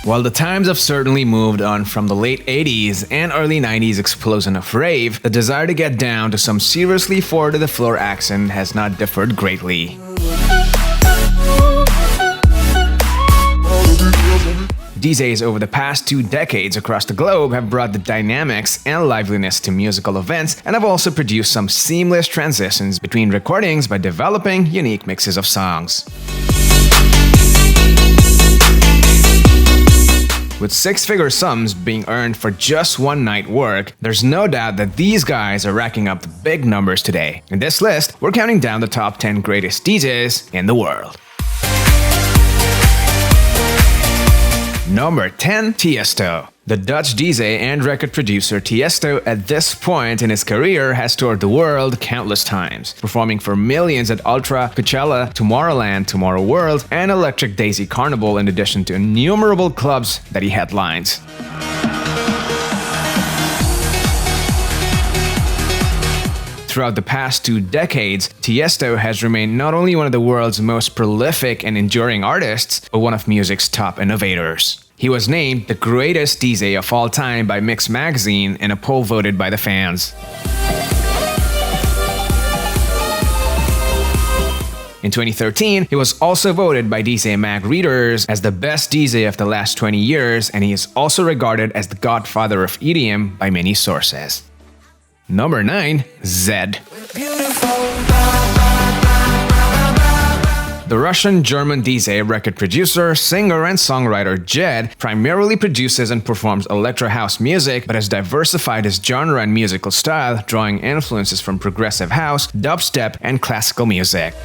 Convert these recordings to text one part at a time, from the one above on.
While the times have certainly moved on from the late 80s and early 90s explosion of rave, the desire to get down to some seriously four-to-the-floor action has not differed greatly. DJs over the past 2 decades across the globe have brought the dynamics and liveliness to musical events and have also produced some seamless transitions between recordings by developing unique mixes of songs. With 6-figure sums being earned for just one night work, there's no doubt that these guys are racking up the big numbers today. In this list, we're counting down the top 10 greatest DJs in the world. Number 10. Tiesto. The Dutch DJ and record producer Tiesto at this point in his career has toured the world countless times, performing for millions at Ultra, Coachella, Tomorrowland, Tomorrow World, and Electric Daisy Carnival in addition to innumerable clubs that he headlines. Throughout the past 2 decades, Tiesto has remained not only one of the world's most prolific and enduring artists, but one of music's top innovators. He was named the greatest DJ of all time by Mix magazine in a poll voted by the fans. In 2013, he was also voted by DJ Mag readers as the best DJ of the last 20 years, and he is also regarded as the godfather of EDM by many sources. Number 9. ZEDD. The Russian-German DJ, record producer, singer, and songwriter ZEDD primarily produces and performs electro house music, but has diversified his genre and musical style, drawing influences from progressive house, dubstep, and classical music.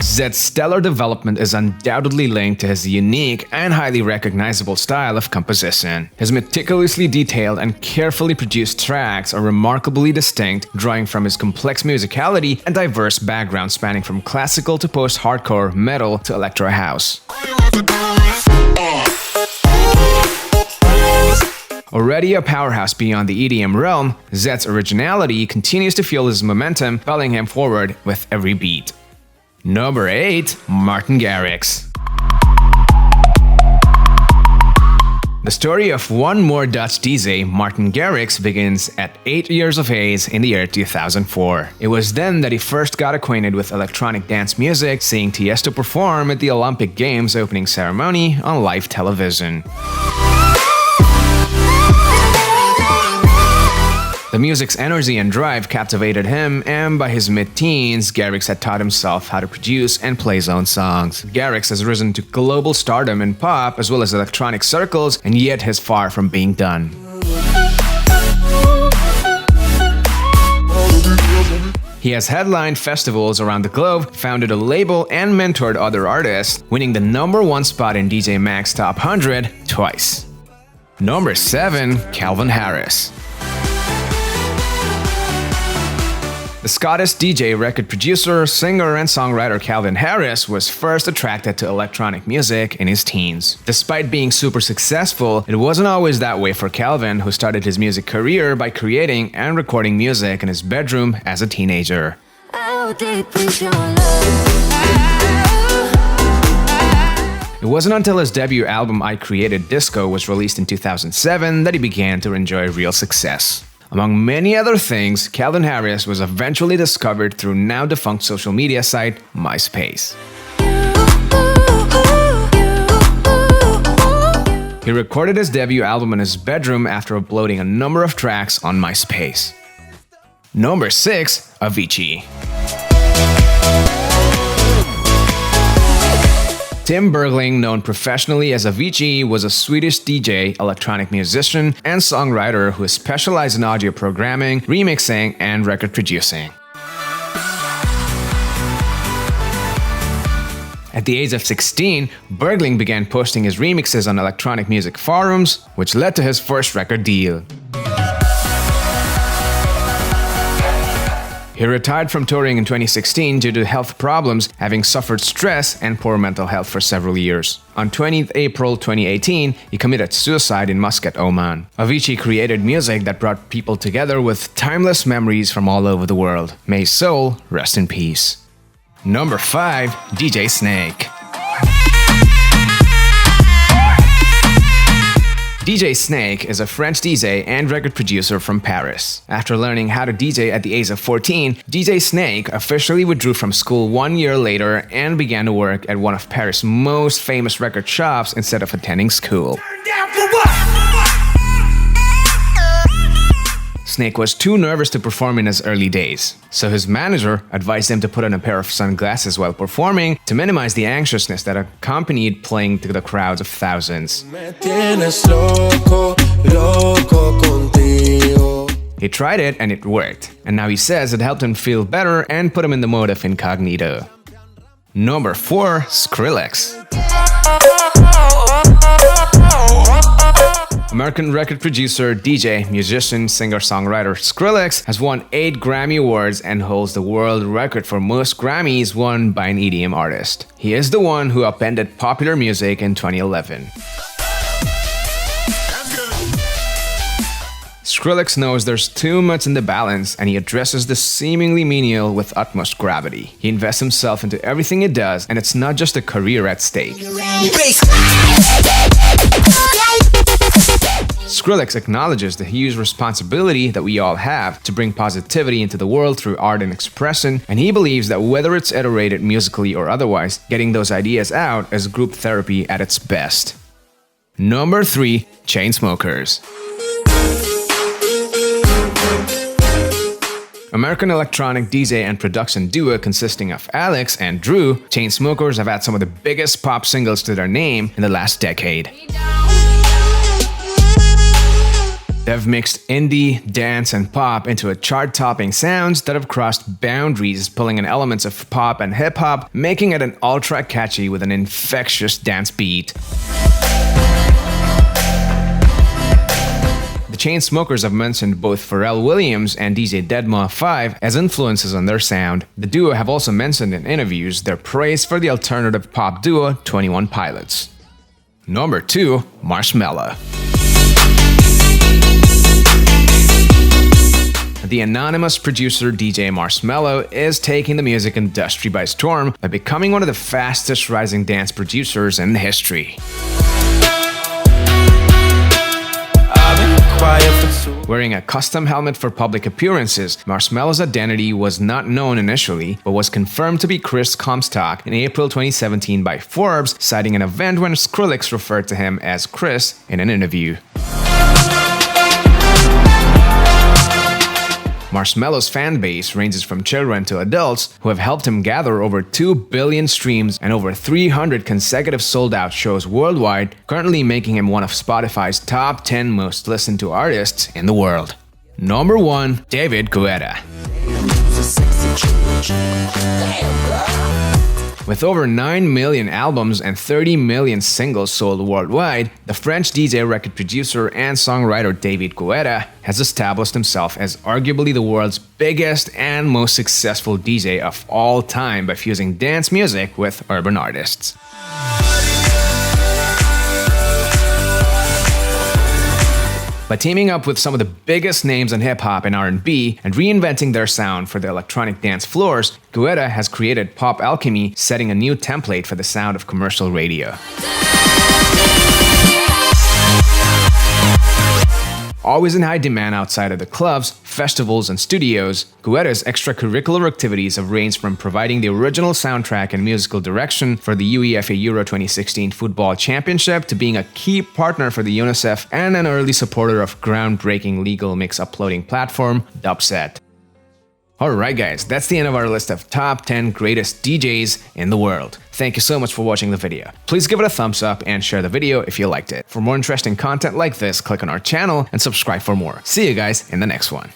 ZEDD's stellar development is undoubtedly linked to his unique and highly recognizable style of composition. His meticulously detailed and carefully produced tracks are remarkably distinct, drawing from his complex musicality and diverse background spanning from classical to post-hardcore, metal to electro house. Already a powerhouse beyond the EDM realm, ZEDD's originality continues to fuel his momentum, propelling him forward with every beat. Number 8. Martin Garrix. The story of one more Dutch DJ, Martin Garrix, begins at 8 years of age in the year 2004. It was then that he first got acquainted with electronic dance music, seeing Tiesto perform at the Olympic Games opening ceremony on live television. The music's energy and drive captivated him, and by his mid-teens, Garrix had taught himself how to produce and play his own songs. Garrix has risen to global stardom in pop as well as electronic circles, and yet is far from being done. He has headlined festivals around the globe, founded a label, and mentored other artists, winning the #1 spot in DJ Mag's Top 100 twice. Number 7. Calvin Harris. The Scottish DJ, record producer, singer, and songwriter Calvin Harris was first attracted to electronic music in his teens. Despite being super successful, it wasn't always that way for Calvin, who started his music career by creating and recording music in his bedroom as a teenager. It wasn't until his debut album I Created Disco was released in 2007 that he began to enjoy real success. Among many other things, Calvin Harris was eventually discovered through now-defunct social media site MySpace. He recorded his debut album in his bedroom after uploading a number of tracks on MySpace. Number 6. Avicii. Tim Bergling, known professionally as Avicii, was a Swedish DJ, electronic musician, and songwriter who specialized in audio programming, remixing, and record producing. At the age of 16, Bergling began posting his remixes on electronic music forums, which led to his first record deal. He retired from touring in 2016 due to health problems, having suffered stress and poor mental health for several years. On 20th April 2018, he committed suicide in Muscat, Oman. Avicii created music that brought people together with timeless memories from all over the world. May his soul rest in peace. Number 5. DJ Snake. DJ Snake is a French DJ and record producer from Paris. After learning how to DJ at the age of 14, DJ Snake officially withdrew from school 1 year later and began to work at one of Paris' most famous record shops instead of attending school. Snake was too nervous to perform in his early days, so his manager advised him to put on a pair of sunglasses while performing to minimize the anxiousness that accompanied playing to the crowds of thousands. He tried it and it worked, and now he says it helped him feel better and put him in the mode of incognito. Number 4. Skrillex. American record producer, DJ, musician, singer-songwriter Skrillex has won 8 Grammy Awards and holds the world record for most Grammys won by an EDM artist. He is the one who upended popular music in 2011. Skrillex knows there's too much in the balance, and he addresses the seemingly menial with utmost gravity. He invests himself into everything he does, and it's not just a career at stake. Skrillex acknowledges the huge responsibility that we all have to bring positivity into the world through art and expression, and he believes that whether it's iterated musically or otherwise, getting those ideas out is group therapy at its best. Number 3. CHAINSMOKERS. American electronic DJ and production duo consisting of Alex and Drew, CHAINSMOKERS have had some of the biggest pop singles to their name in the last decade. They've mixed indie, dance, and pop into a chart-topping sounds that have crossed boundaries, pulling in elements of pop and hip-hop, making it an ultra-catchy with an infectious dance beat. The CHAINSMOKERS have mentioned both Pharrell Williams and DJ Deadma5 as influences on their sound. The duo have also mentioned in interviews their praise for the alternative pop duo 21 Pilots. Number 2. Marshmello. The anonymous producer DJ Marshmello is taking the music industry by storm by becoming one of the fastest rising dance producers in history. Wearing a custom helmet for public appearances, Marshmello's identity was not known initially, but was confirmed to be Chris Comstock in April 2017 by Forbes, citing an event when Skrillex referred to him as Chris in an interview. Marshmello's fan base ranges from children to adults who have helped him gather over 2 billion streams and over 300 consecutive sold-out shows worldwide, currently making him one of Spotify's top 10 most listened to artists in the world. Number 1. David Guetta. With over 9 million albums and 30 million singles sold worldwide, the French DJ, record producer, and songwriter David Guetta has established himself as arguably the world's biggest and most successful DJ of all time by fusing dance music with urban artists. By teaming up with some of the biggest names in hip-hop and R&B and reinventing their sound for the electronic dance floors, Guetta has created pop alchemy, setting a new template for the sound of commercial radio. Always in high demand outside of the clubs, festivals, and studios, Guetta's extracurricular activities have ranged from providing the original soundtrack and musical direction for the UEFA Euro 2016 Football Championship to being a key partner for the UNICEF and an early supporter of groundbreaking legal mix uploading platform Dubset. Alright guys, that's the end of our list of top 10 greatest DJs in the world. Thank you so much for watching the video. Please give it a thumbs up and share the video if you liked it. For more interesting content like this, click on our channel and subscribe for more. See you guys in the next one.